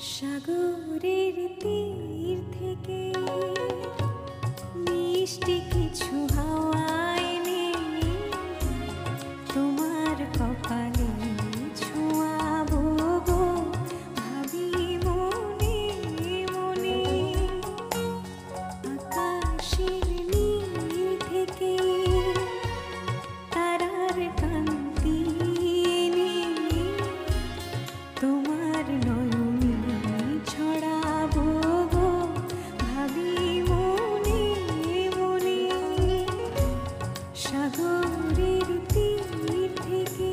সাগরের তীর থেকে মিষ্টি কিছু হাওয়া এনে তোমার কপালে ছোঁয়াবো গো, ভাবি মনে মনে। আকাশের নীল থেকে তারার কান্তি এনে তোমার নয়নে ছড়াবো গো, ভাবি মনে মনে। সাগরের তীর থেকে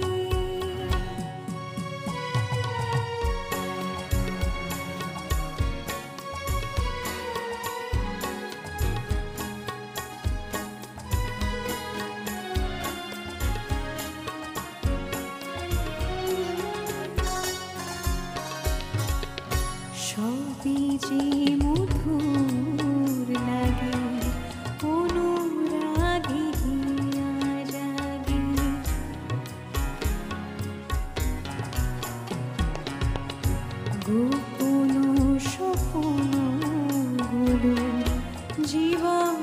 সবই যে মধুর লাগে অনুরাগে হিয়া জাগে। গোপন স্বপ্নগুলো জীবন